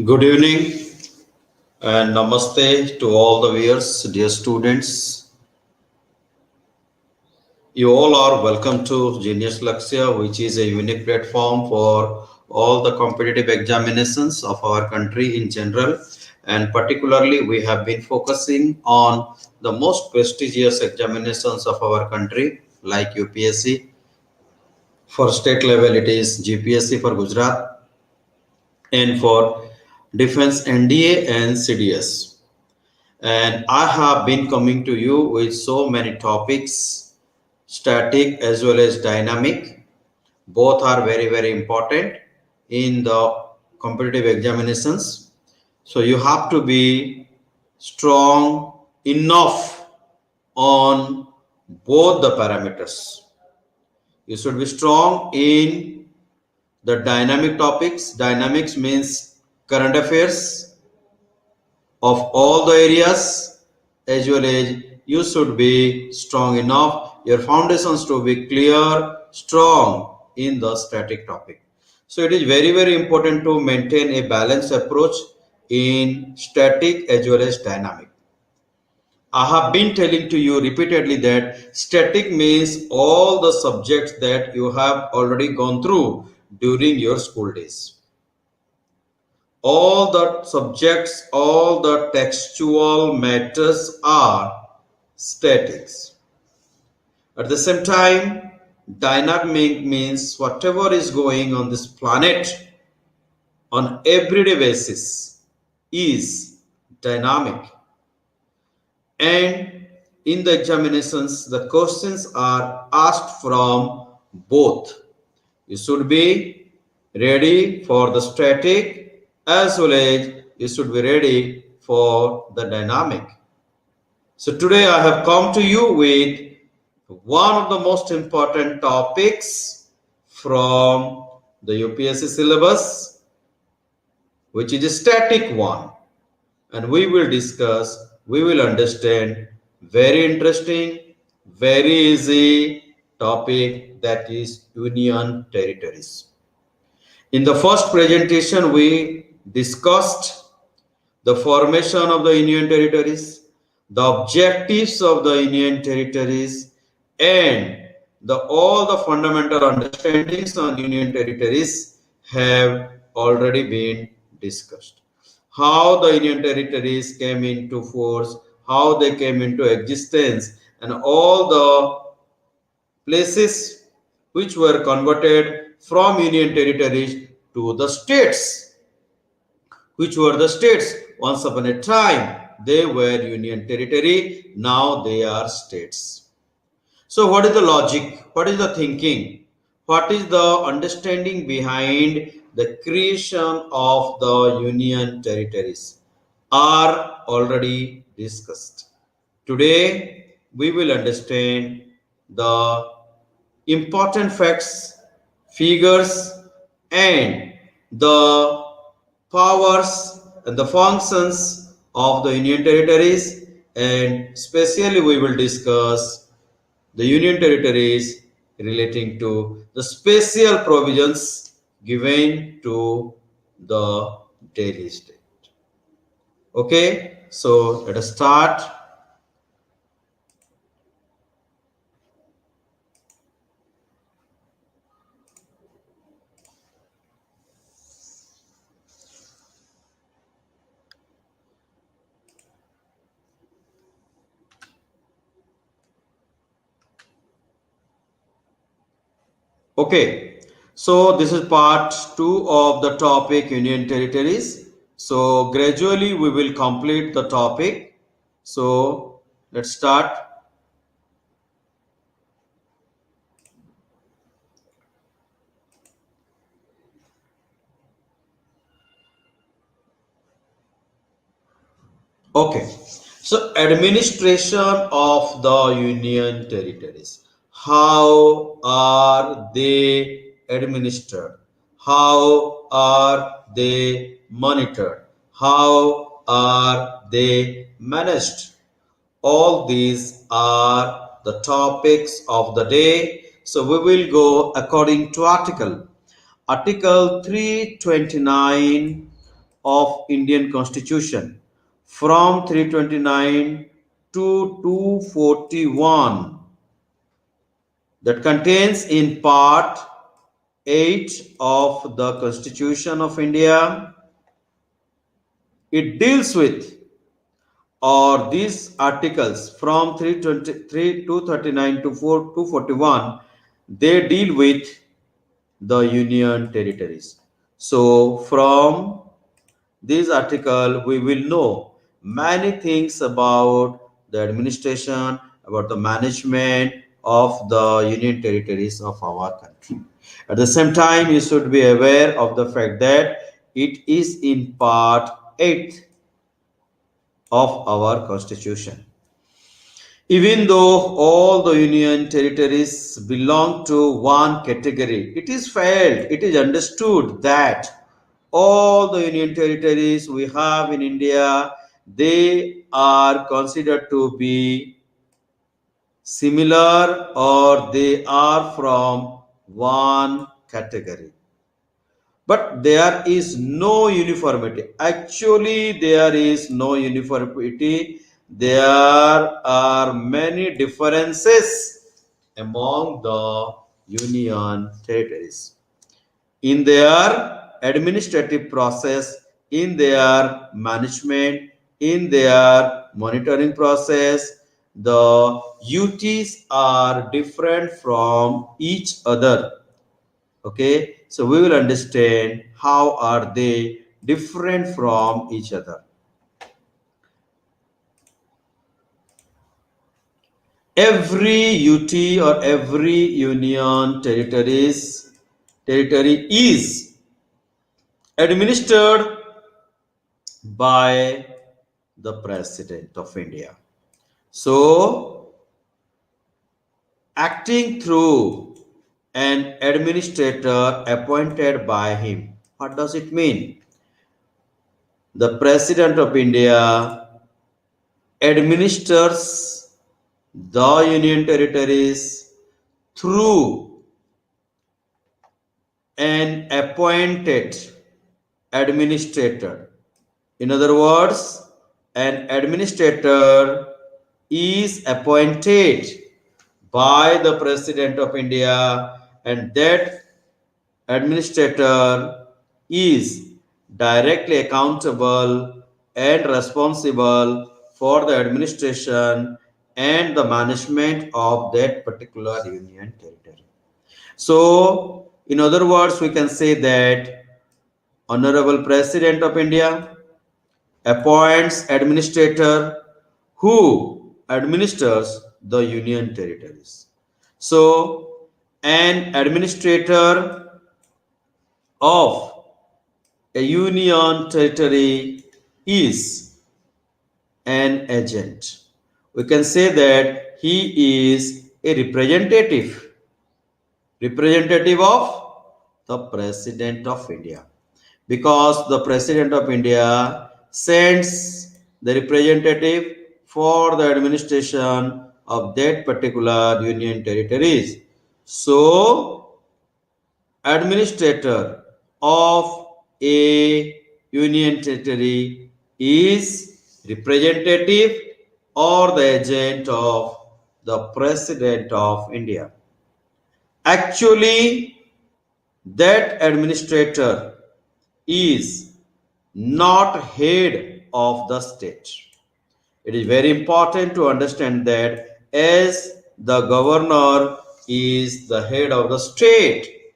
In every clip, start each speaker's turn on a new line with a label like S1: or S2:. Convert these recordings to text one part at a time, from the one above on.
S1: Good evening and namaste to all the viewers, dear students. You all are welcome to Genius Lakshya, which is a unique platform for all the competitive examinations of our country in general. And particularly, we have been focusing on the most prestigious examinations of our country, like UPSC. For state level, it is GPSC for Gujarat, and for Defense NDA and CDS. And I have been coming to you with so many topics, static as well as dynamic. Both are very, very important in the competitive examinations. So you have to be strong enough on both the parameters. You should be strong in the dynamic topics. Dynamics means current affairs of all the areas, as well as you should be strong enough your foundations to be clear, strong in the static topic. So it is very, very important to maintain a balanced approach in static as well as dynamic. I have been telling to you repeatedly that static means all the subjects that you have already gone through during your school days. All the subjects, all the textual matters are statics. At the same time, dynamic means whatever is going on this planet on everyday basis is dynamic. And in the examinations, the questions are asked from both. You should be ready for the static as well as you should be ready for the dynamic. So today I have come to you with one of the most important topics from the UPSC syllabus, which is a static one. And we will discuss, we will understand very interesting, very easy topic, that is union territories. In the first presentation, we discussed the formation of the union territories, the objectives of the union territories, and all the fundamental understandings on union territories have already been discussed. How the union territories came into force, how they came into existence, and all the places which were converted from union territories to the states, which were the states. Once upon a time, they were union territory, now they are states. So what is the logic? What is the thinking? What is the understanding behind the creation of the union territories are already discussed. Today, we will understand the important facts, figures, and the powers and the functions of the union territories, and especially we will discuss the union territories relating to the special provisions given to the Delhi state. Okay, so let us start. Okay, so this is part 2 of the topic union territories. So gradually we will complete the topic. So let's start. Okay, so administration of the union territories. How are they administered? How are they monitored? How are they managed? All these are the topics of the day. So we will go according to Article 329 of Indian Constitution from 329 to 241 that contains in part 8 of the Constitution of India. It deals with, or these articles from 323 239 to 241, they deal with the union territories. So from this article we will know many things about the administration, about the management of the union territories of our country. At the same time, you should be aware of the fact that it is in part 8 of our constitution. Even though all the union territories belong to one category, it is felt, it is understood that all the union territories we have in India, they are considered to be similar or they are from one category. But there is no uniformity. Actually, there is no uniformity. There are many differences among the union territories in their administrative process, in their management, in their monitoring process. The duties are different from each other. Okay, so we will understand how are they different from each other. Every UT or every union territory is administered by the President of India. So acting through an administrator appointed by him. What does it mean? The President of India administers the union territories through an appointed administrator. In other words, an administrator is appointed by the President of India, and that administrator is directly accountable and responsible for the administration and the management of that particular union territory. So, in other words, we can say that Honorable President of India appoints administrator who administers the union territories. So, an administrator of a union territory is an agent. We can say that he is a representative of the President of India, because the President of India sends the representative for the administration of that particular union territories. So, administrator of a union territory is representative or the agent of the President of India. Actually, that administrator is not head of the state. It is very important to understand that as the governor is the head of the state,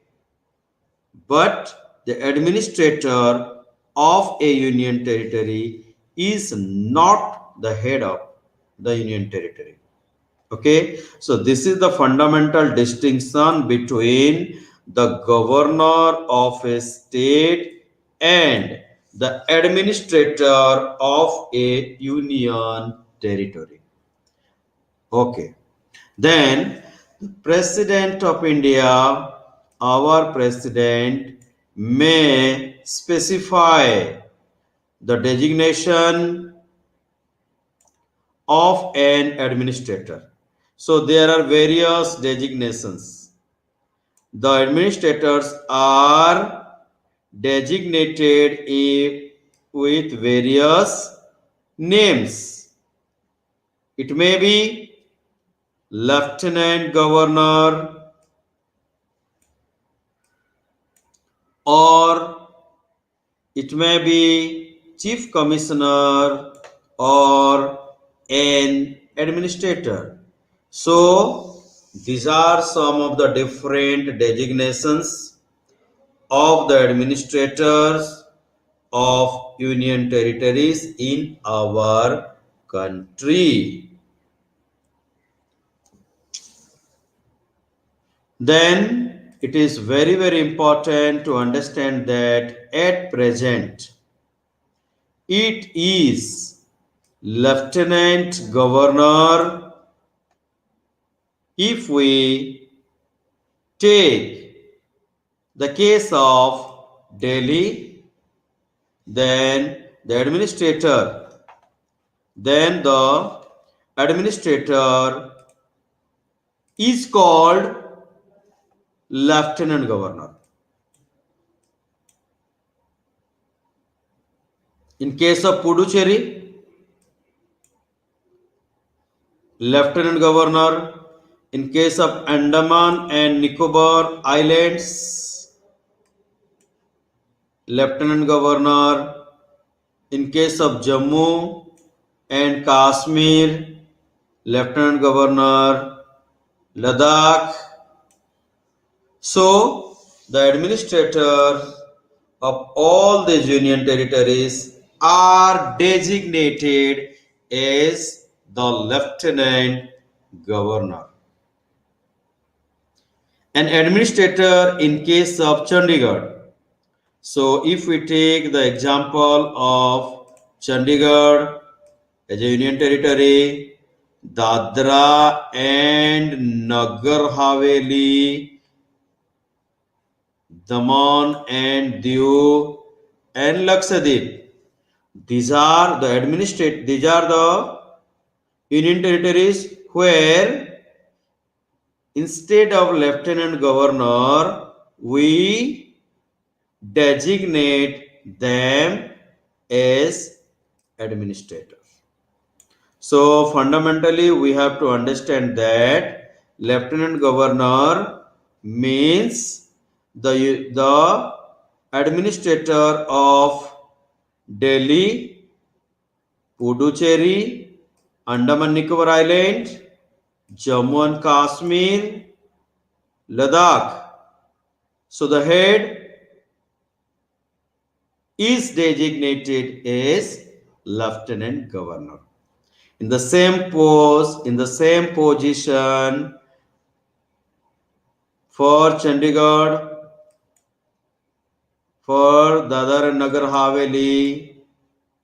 S1: but the administrator of a union territory is not the head of the union territory. Okay, so this is the fundamental distinction between the governor of a state and the administrator of a union territory. Okay, then the President of India, our president, may specify the designation of an administrator. So there are various designations. The administrators are designated with various names. It may be Lieutenant Governor or it may be Chief Commissioner or an administrator. So, these are some of the different designations of the administrators of union territories in our country. Then it is very, very important to understand that at present it is Lieutenant Governor. If we take the case of Delhi, then the administrator is called Lieutenant Governor. In case of Puducherry, Lieutenant Governor. In case of Andaman and Nicobar Islands, Lieutenant Governor. In case of Jammu and Kashmir, Lieutenant Governor. Ladakh. So, the administrator of all these union territories are designated as the Lieutenant Governor. An administrator in case of Chandigarh. So, if we take the example of Chandigarh as a union territory, Dadra and Nagar Haveli, Daman and Diu and Lakshadweep. These are the union territories where instead of lieutenant governor we designate them as administrators. So fundamentally we have to understand that lieutenant governor means the administrator of Delhi, Puducherry, Andaman Nicobar Island, Jammu and Kashmir, Ladakh. So the head is designated as Lieutenant Governor. In the same position for Chandigarh, for Dadar and Nagar Haveli,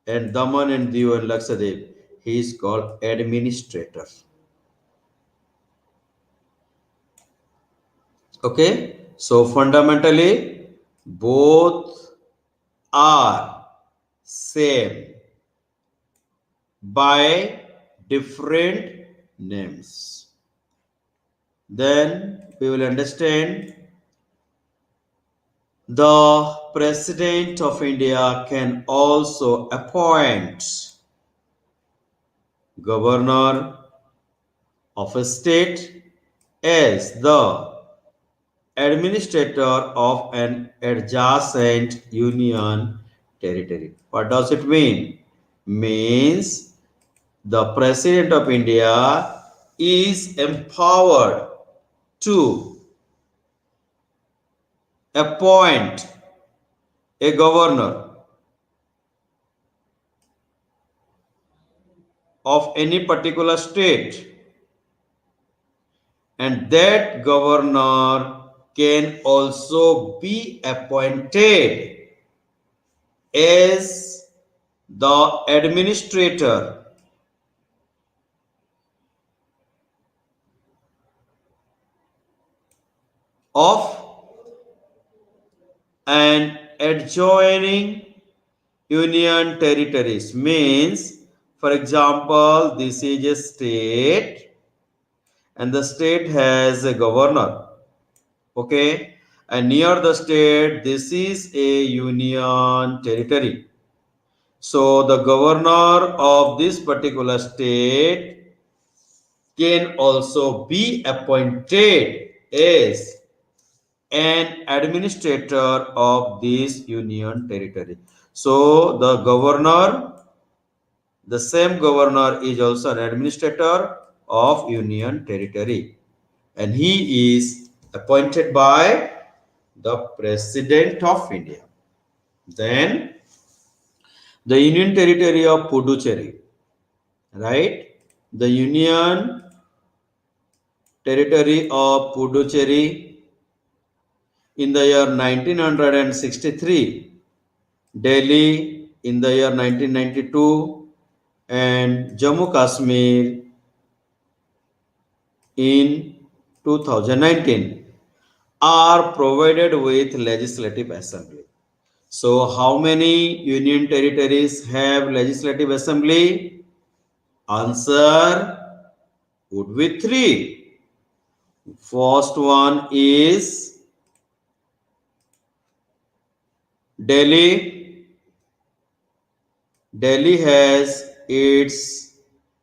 S1: and Daman and Diu and Lakshadweep, he is called administrator. Okay, so fundamentally both are same by different names. Then we will understand the President of India can also appoint governor of a state as the administrator of an adjacent union territory. What does it mean? Means the President of India is empowered to appoint a governor of any particular state, and that governor can also be appointed as the administrator of an adjoining union territories. Means, for example, this is a state and the state has a governor. Okay, and near the state this is a union territory. So the governor of this particular state can also be appointed as an administrator of this union territory. So the same governor is also an administrator of union territory, and he is appointed by the president of India. Then the union territory of Puducherry, right? The union territory of Puducherry in the year 1963, Delhi in the year 1992, and Jammu Kashmir in 2019 are provided with legislative assembly. So how many union territories have legislative assembly? Answer would be three. First one is Delhi. Delhi has its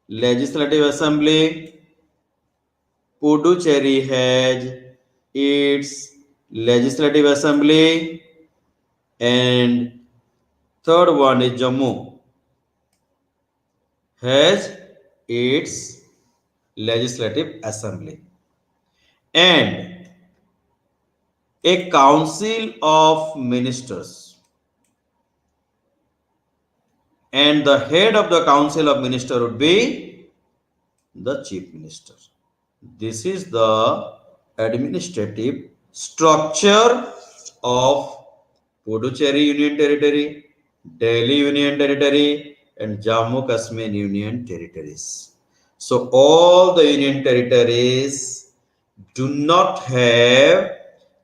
S1: legislative assembly. Puducherry has its legislative assembly, and third one is Jammu has its legislative assembly. And a council of ministers, and the head of the council of ministers would be the chief minister. This is the administrative structure of Puducherry Union Territory, Delhi Union Territory, and Jammu Kashmir Union Territories. So all the union territories do not have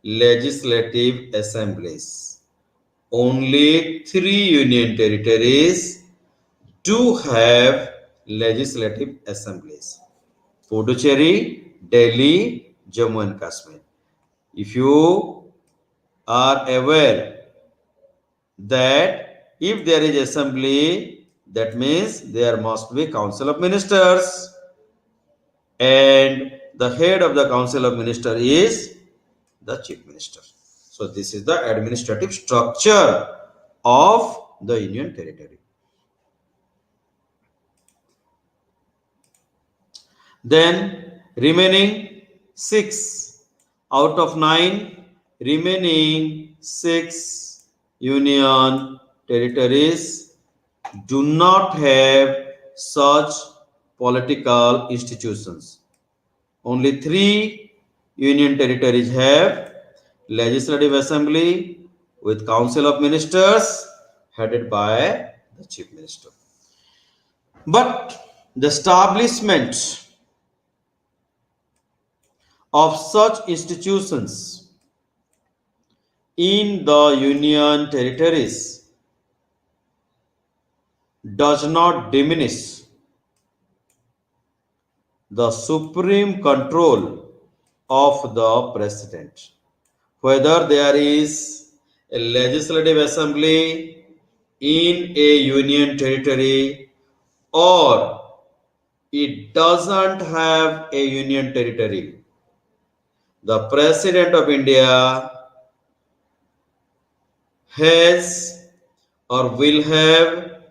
S1: legislative assemblies. Only three union territories do have legislative assemblies: Puducherry, Delhi, Jammu and Kashmir. If you are aware that if there is assembly, that means there must be council of ministers, and the head of the council of ministers is the chief minister. So this is the administrative structure of the union territory. Then remaining 6 out of 9, remaining 6 union territories do not have such political institutions. Only 3 union territories have legislative assembly with council of ministers headed by the chief minister. But the establishment of such institutions in the union territories does not diminish the supreme control of the president. Whether there is a legislative assembly in a union territory or it doesn't have a union territory, the president of India has or will have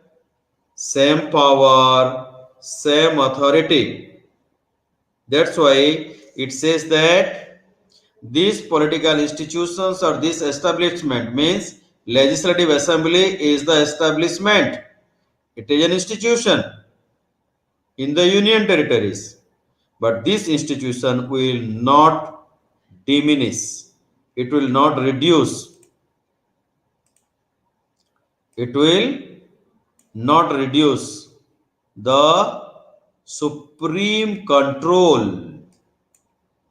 S1: same power, same authority. That's why it says that these political institutions or this establishment means legislative assembly is the establishment. It is an institution in the union territories. But this institution will not diminish. It will not reduce. It will not reduce the supreme control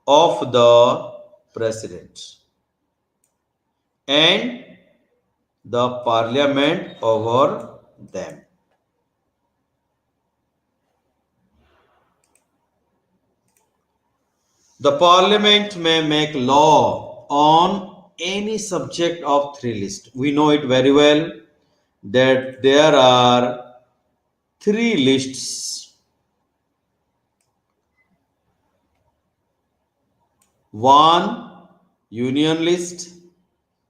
S1: of the president and the parliament over them. The parliament may make law on any subject of 3 list. We know it very well. that there are three lists. One, union list,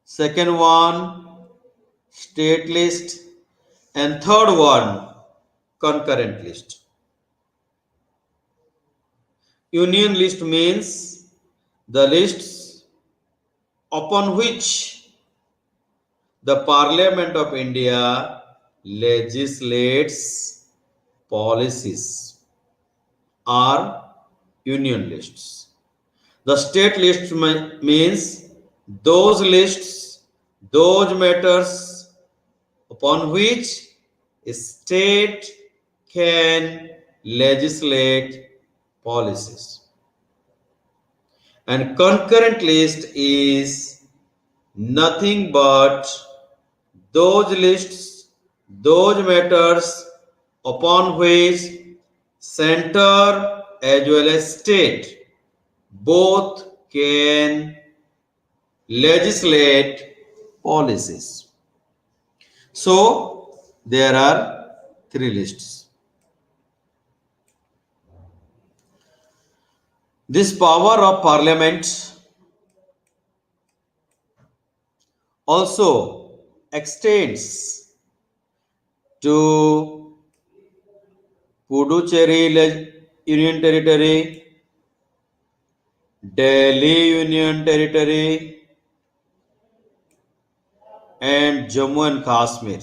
S1: second one, state list, and third one, concurrent list. Union list means the lists upon which the Parliament of India legislates policies are union lists. The state list means those lists, those matters upon which a state can legislate policies. And concurrent list is nothing but those lists, those matters upon which center as well as state both can legislate policies. So there are three lists. This power of parliament also extends to Puducherry Union Territory, Delhi Union Territory, and Jammu and Kashmir.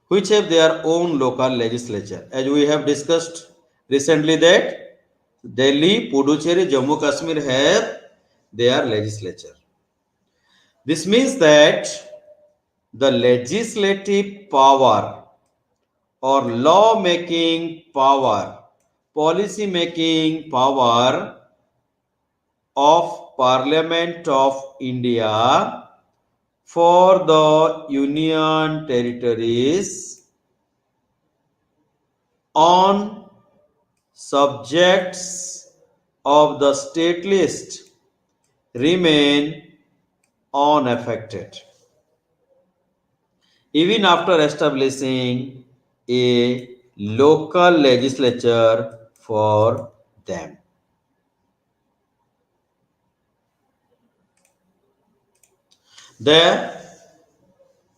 S1: Which have their own local legislature. As we have discussed recently that Delhi, Puducherry, Jammu Kashmir have their legislature. This means that the legislative power or law making power, policy making power of Parliament of India for the union territories on subjects of the state list remain unaffected even after establishing a local legislature for them. The,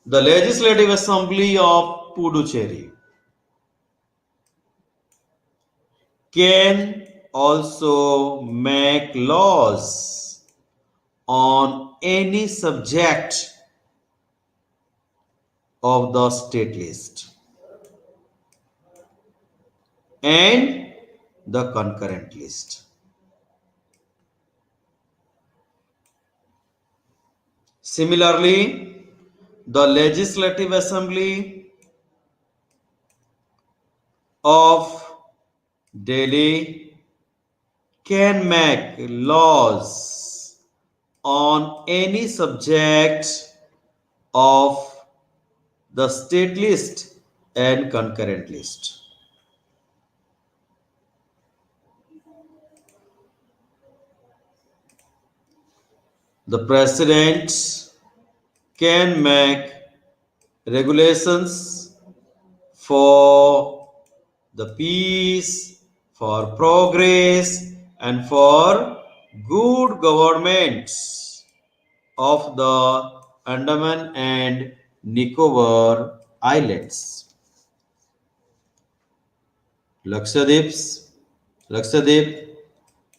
S1: the Legislative Assembly of Puducherry can also make laws on any subject of the state list and the concurrent list. Similarly, the Legislative Assembly of Delhi can make laws on any subject of the state list and concurrent list. The president can make regulations for the peace, for progress, and for good government of the Andaman and Nicobar Islands. Lakshadweep,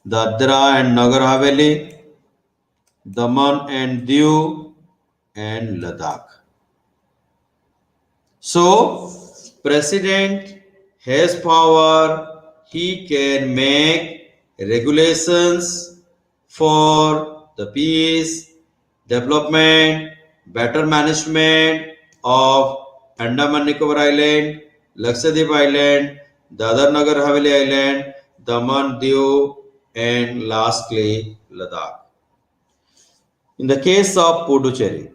S1: Dadra and Nagar Haveli, Daman and Diu, and Ladakh. So, president has power, he can make regulations for the peace, development, better management of Andaman Nicobar Island, Lakshadweep Island, Dadar Nagar Haveli Island, Daman, Diu, and lastly Ladakh. In the case of Puducherry,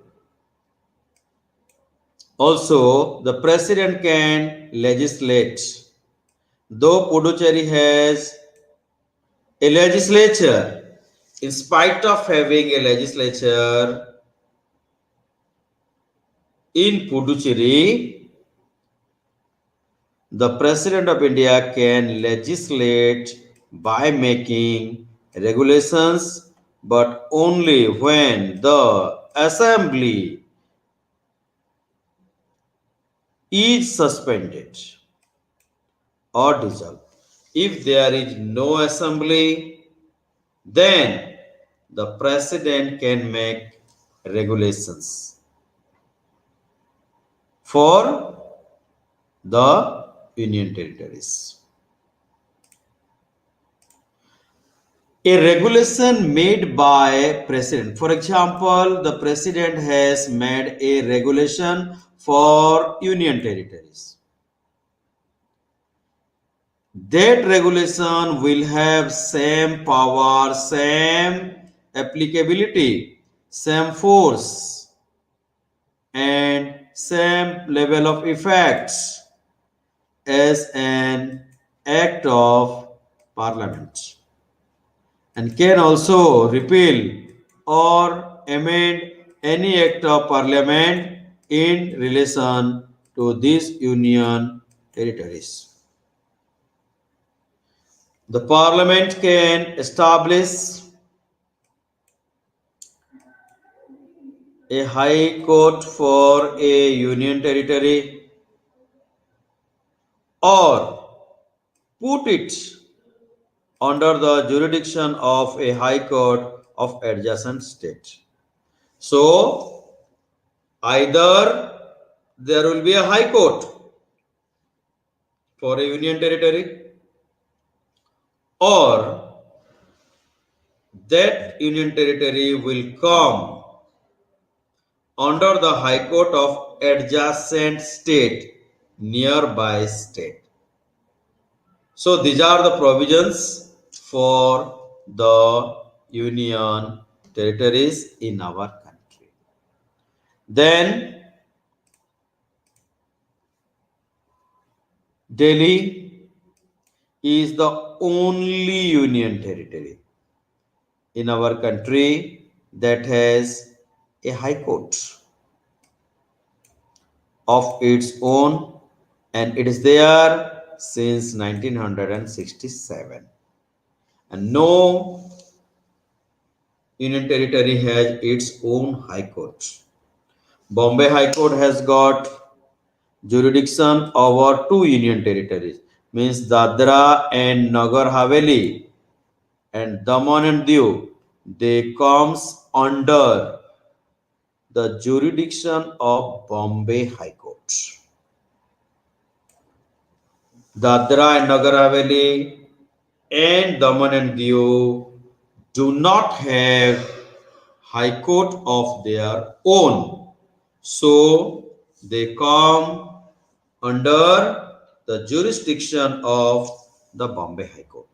S1: also the president can legislate though Puducherry has a legislature, in spite of having a legislature in Puducherry, the President of India can legislate by making regulations, but only when the assembly is suspended or dissolved. If there is no assembly, then the president can make regulations for the union territories. A regulation made by president. For example, the president has made a regulation for union territories. That regulation will have same power, same applicability, same force, and same level of effects as an act of parliament, and can also repeal or amend any act of parliament in relation to these union territories. The parliament can establish a high court for a union territory or put it under the jurisdiction of a high court of adjacent state. So either there will be a high court for a union territory, or that union territory will come under the high court of adjacent state, nearby state. So these are the provisions for the union territories in our country. Then Delhi is the only union territory in our country that has a high court of its own, and it is there since 1967. And no union territory has its own high court. Bombay High Court has got jurisdiction over two union territories, means Dadra and Nagar Haveli and Daman and Diu. They comes under the jurisdiction of Bombay High Court. Dadra and Nagar Haveli and Daman and Diu do not have high court of their own, so they come under the jurisdiction of the Bombay High Court.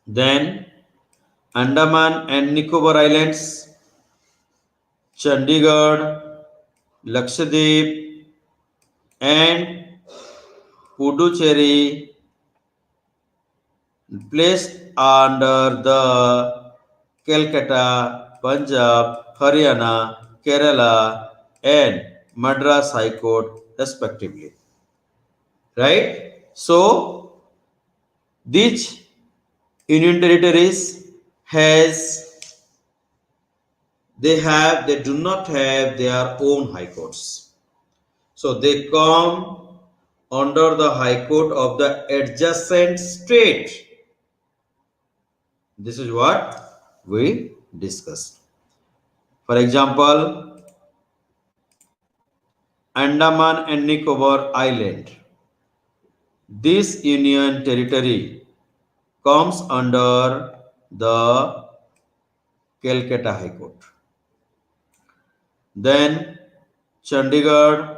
S1: Then Andaman and Nicobar Islands, Chandigarh, Lakshadweep, and Puducherry placed under the Calcutta, Punjab, Haryana, Kerala, and Madras High Court, respectively. Right? So, these union territories they do not have their own high courts. So they come under the high court of the adjacent state. This is what we discussed. For example, Andaman and Nicobar Island. This union territory comes under the Calcutta High Court. Then Chandigarh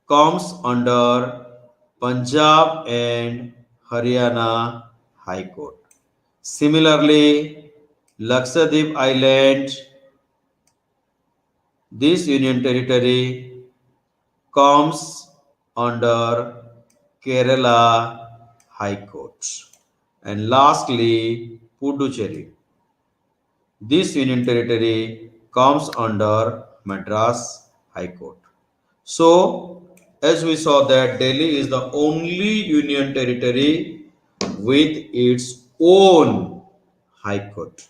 S1: comes under Punjab and Haryana High Court. Similarly, Lakshadweep Island, this union territory comes under Kerala High Court. And lastly, Puducherry. This union territory comes under Madras High Court. So, as we saw that Delhi is the only union territory with its own high court,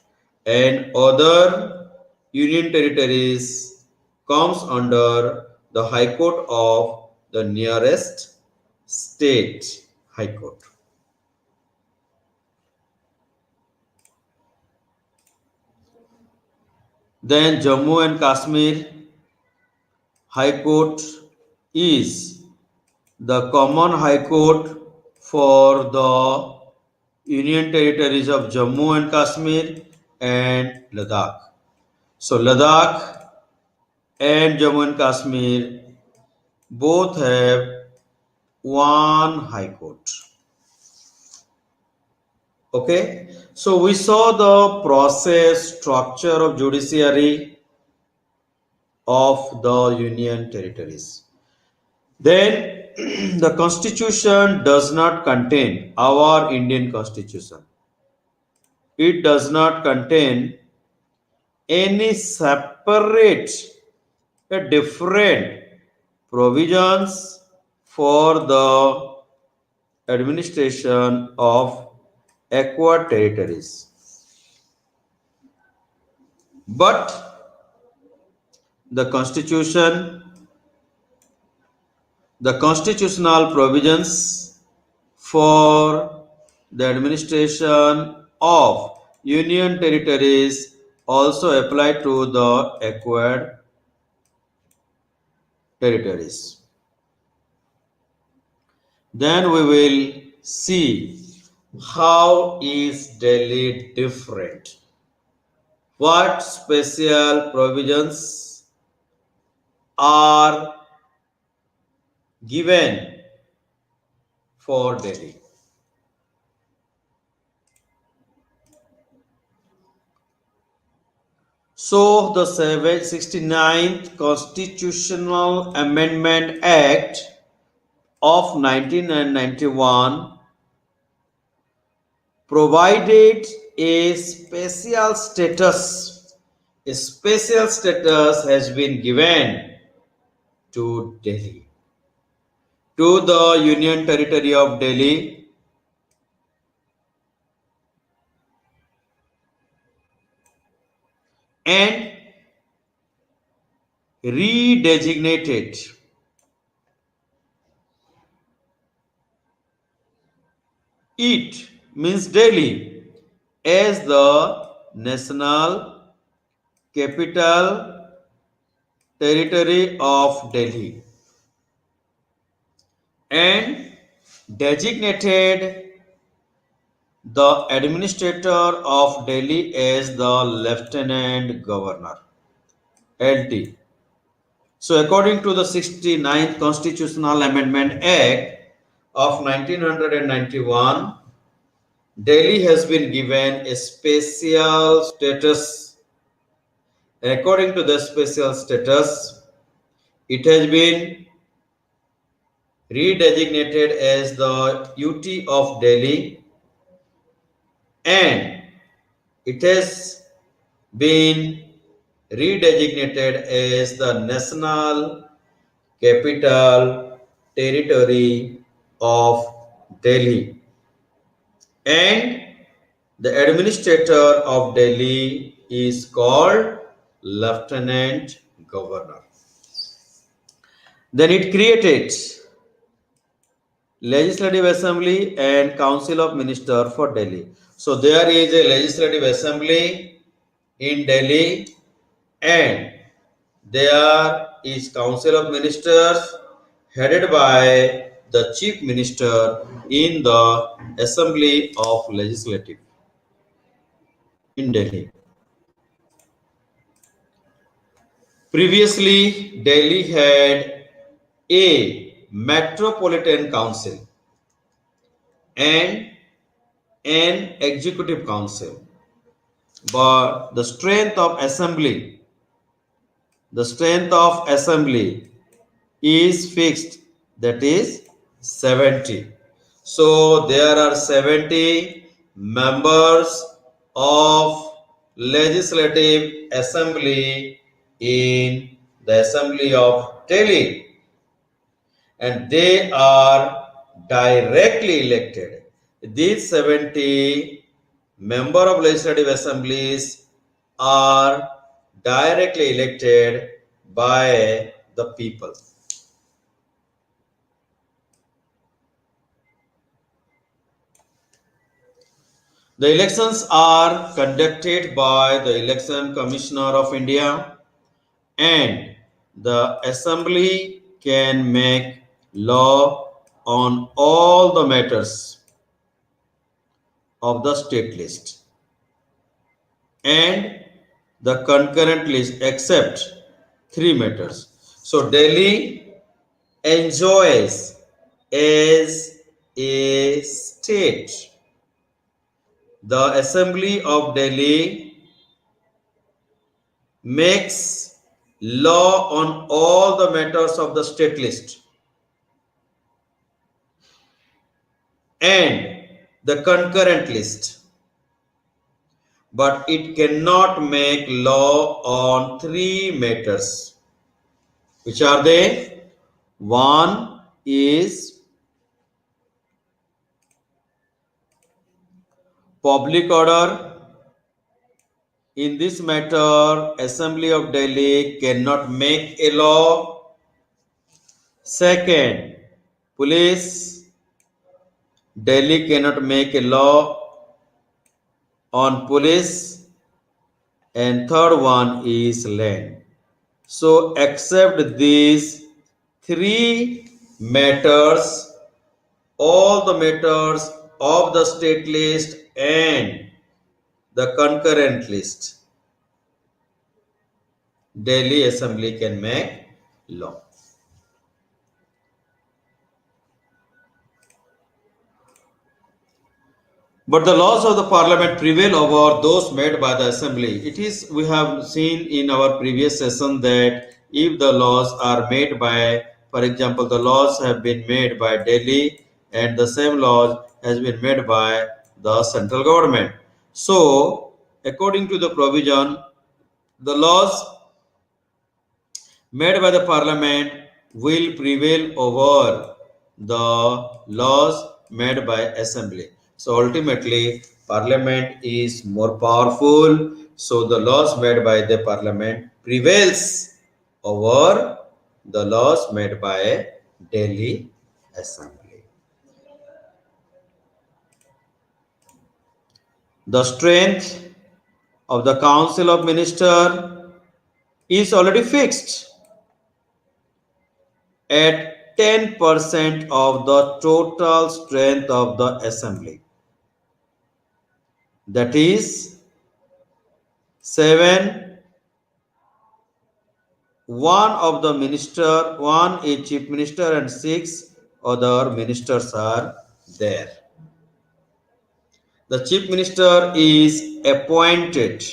S1: and other union territories comes under the high court of the nearest state high court. Then Jammu and Kashmir High Court is the common high court for the union territories of Jammu and Kashmir and Ladakh. So Ladakh and Jammu and Kashmir both have one high court. Okay, so we saw the process structure of judiciary of the union territories. Then the constitution does not contain our Indian constitution. It does not contain any separate, different provisions for the administration of acquired territories. But the constitution, the constitutional provisions for the administration of union territories also apply to the acquired territories. Then we will see how is Delhi different. What special provisions are given for Delhi? So the 69th Constitutional Amendment Act of 1991 provided a special status. A special status has been given to Delhi, to the Union Territory of Delhi, and redesignated it, means Delhi, as the national capital territory of Delhi, and designated the administrator of Delhi as the Lieutenant Governor, LT. So according to the 69th Constitutional Amendment Act of 1991, Delhi has been given a special status. According to the special status, it has been redesignated as the UT of Delhi, and it has been redesignated as the National Capital Territory of Delhi, and the administrator of Delhi is called Lieutenant Governor. Then it created Legislative Assembly and Council of Ministers for Delhi. So there is a Legislative Assembly in Delhi, and there is Council of Ministers headed by the Chief Minister in the Assembly of Legislative in Delhi. Previously, Delhi had a Metropolitan Council and an Executive Council, but the strength of assembly is fixed, that is 70. So there are 70 members of legislative assembly in the assembly of Delhi, and they are directly elected. These 70 member of legislative assemblies are directly elected by the people. The elections are conducted by the Election Commissioner of India, and the Assembly can make law on all the matters of the state list and the concurrent list except three matters. So Delhi enjoys as a state. The Assembly of Delhi makes law on all the matters of the state list and the concurrent list, but it cannot make law on three matters. Which are they? One is public order. In this matter, Assembly of Delhi cannot make a law. Second, police. Delhi cannot make a law on police. And third one is land. So except these three matters, all the matters of the state list and the concurrent list, Delhi Assembly can make law. But the laws of the parliament prevail over those made by the assembly. It is, we have seen in our previous session that if the laws are made by, for example, the laws have been made by Delhi and the same laws has been made by the central government. So, according to the provision, the laws made by the parliament will prevail over the laws made by assembly. So ultimately parliament is more powerful, so the laws made by the parliament prevails over the laws made by Delhi assembly. The strength of the council of minister is already fixed at 10% of the total strength of the assembly. That is 7. One of the minister, one is chief minister, and 6 other ministers are there. The chief minister is appointed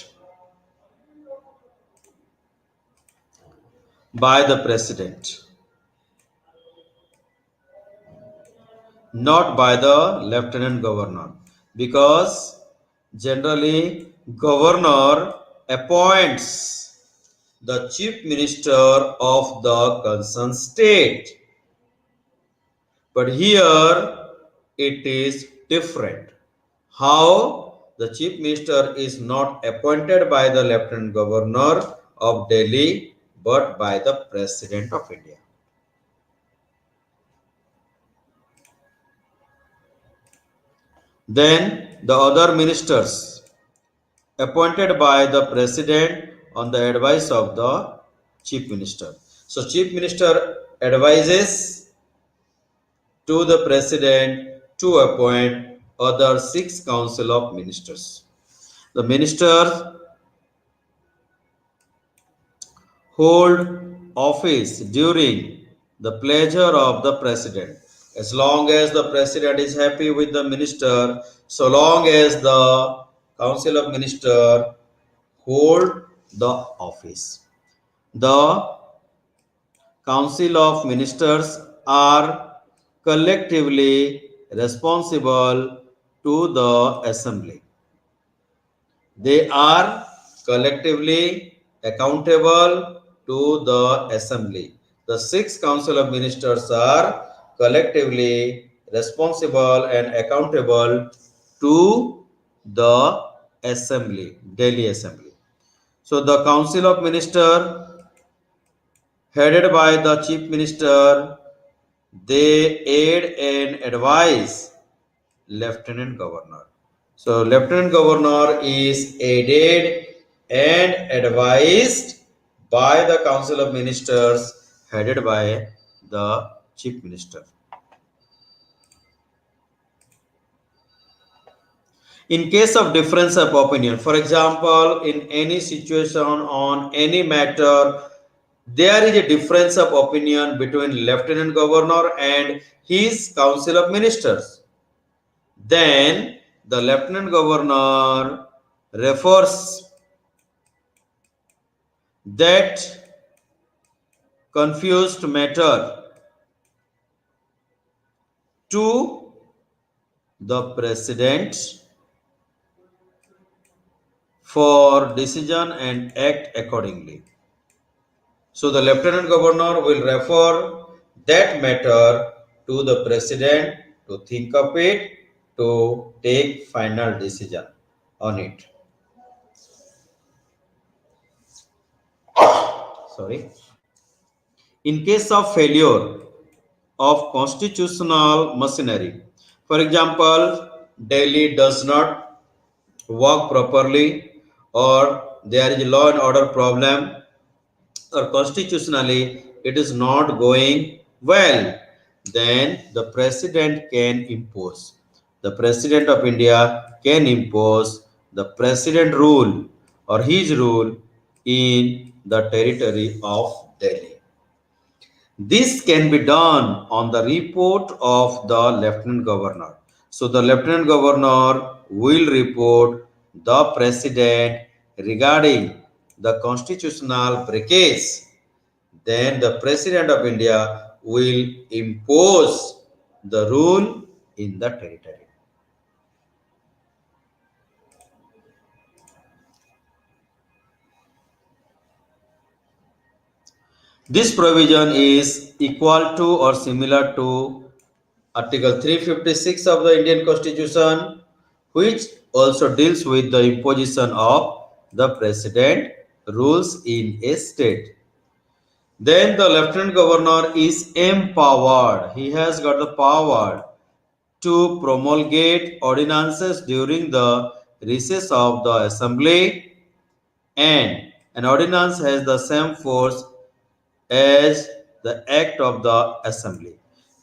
S1: by the president, not by the lieutenant governor, because generally governor appoints the chief minister of the concerned state, but here it is different. How? The chief minister is not appointed by the lieutenant governor of Delhi but by the president of India. Then the other ministers appointed by the president on the advice of the chief minister. So chief minister advises to the president to appoint other 6 council of ministers. The ministers hold office during the pleasure of the president. As long as the president is happy with the minister, so long as the council of minister hold the office. The council of ministers are collectively responsible to the assembly. They are collectively accountable to the assembly. The six council of ministers are collectively responsible and accountable to the assembly, Delhi assembly. So the council of minister headed by the chief minister, they aid and advise lieutenant governor. So lieutenant governor is aided and advised by the council of ministers headed by the chief minister. In case of difference of opinion, for example, in any situation on any matter, there is a difference of opinion between lieutenant governor and his council of ministers. Then the lieutenant governor refers that confused matter to the president for decision and act accordingly. So the lieutenant governor will refer that matter to the president to think of it, to take final decision on it. Sorry. In case of failure of constitutional machinery, for example, Delhi does not work properly, or there is a law and order problem, or constitutionally it is not going well, then the president can impose. The president of India can impose the president rule or his rule in the territory of Delhi. This can be done on the report of the lieutenant governor. So the lieutenant governor will report the president regarding the constitutional breakage. Then the president of India will impose the rule in the territory. This provision is equal to or similar to Article 356 of the Indian Constitution, which also deals with the imposition of the president rules in a state. Then the lieutenant governor is empowered. He has got the power to promulgate ordinances during the recess of the assembly, and an ordinance has the same force as the act of the assembly.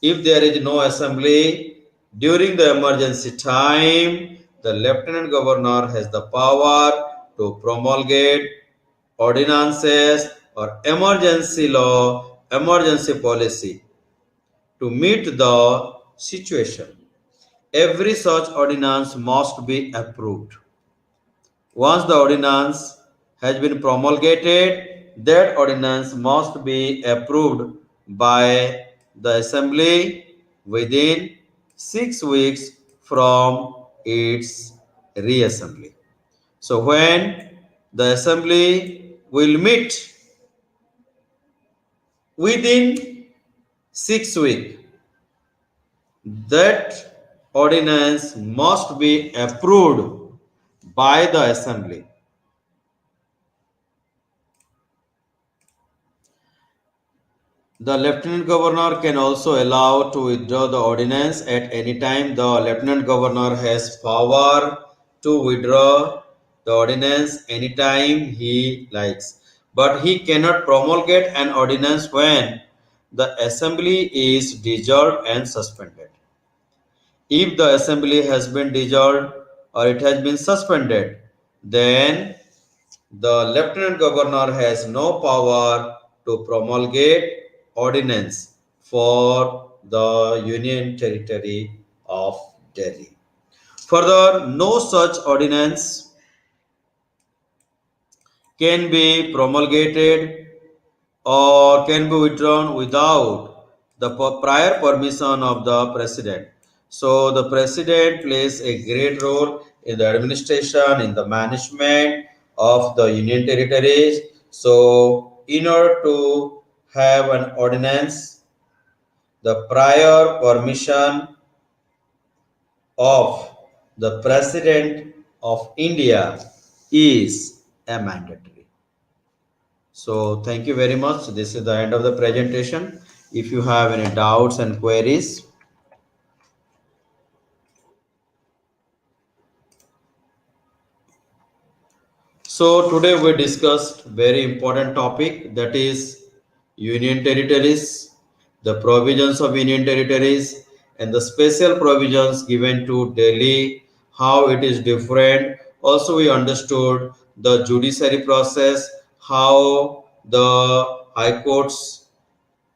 S1: If there is no assembly during the emergency time, the lieutenant governor has the power to promulgate ordinances or emergency law, emergency policy to meet the situation. Every such ordinance must be approved. Once the ordinance has been promulgated, that ordinance must be approved by the assembly within 6 weeks from its reassembly. So when the assembly will meet within 6 weeks, that ordinance must be approved by the assembly. The lieutenant governor can also allow to withdraw the ordinance at any time. The lieutenant governor has power to withdraw the ordinance anytime he likes, but he cannot promulgate an ordinance when the assembly is dissolved and suspended. If the assembly has been dissolved or it has been suspended, then the lieutenant governor has no power to promulgate ordinance for the union territory of Delhi. Further, no such ordinance can be promulgated or can be withdrawn without the prior permission of the president. So the president plays a great role in the administration, in the management of the union territories. So in order to have an ordinance, the prior permission of the president of India is a mandatory. So thank you very much. This is the end of the presentation. If you have any doubts and queries, so today we discussed very important topic, that is union territories, the provisions of union territories and the special provisions given to Delhi, how it is different. Also we understood the judiciary process, how the high courts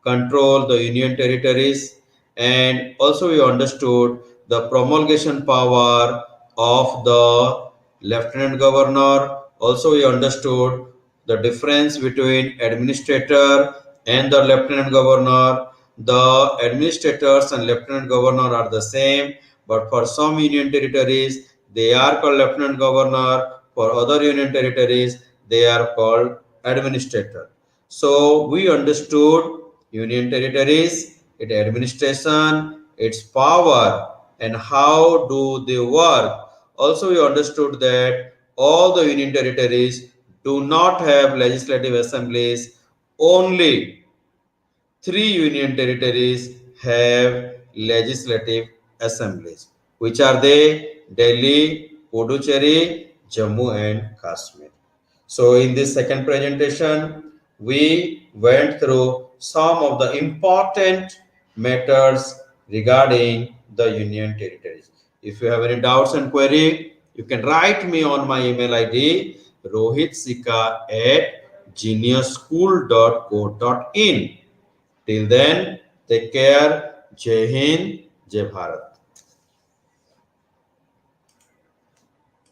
S1: control the union territories, and also we understood the promulgation power of the lieutenant governor. Also we understood the difference between administrator and the lieutenant governor. The administrators and lieutenant governor are the same, but for some union territories they are called lieutenant governor, for other union territories they are called administrator. So we understood union territories, its administration, its power, and how do they work. Also, we understood that all the union territories do not have legislative assemblies. Only three union territories have legislative assemblies, which are they? Delhi, Puducherry, Jammu and Kashmir. So in this second presentation, we went through some of the important matters regarding the union territories. If you have any doubts and query, you can write me on my email ID rohitsika@geniusschool.co.in. Till then, take care. Jai Hind, Jai Bharat.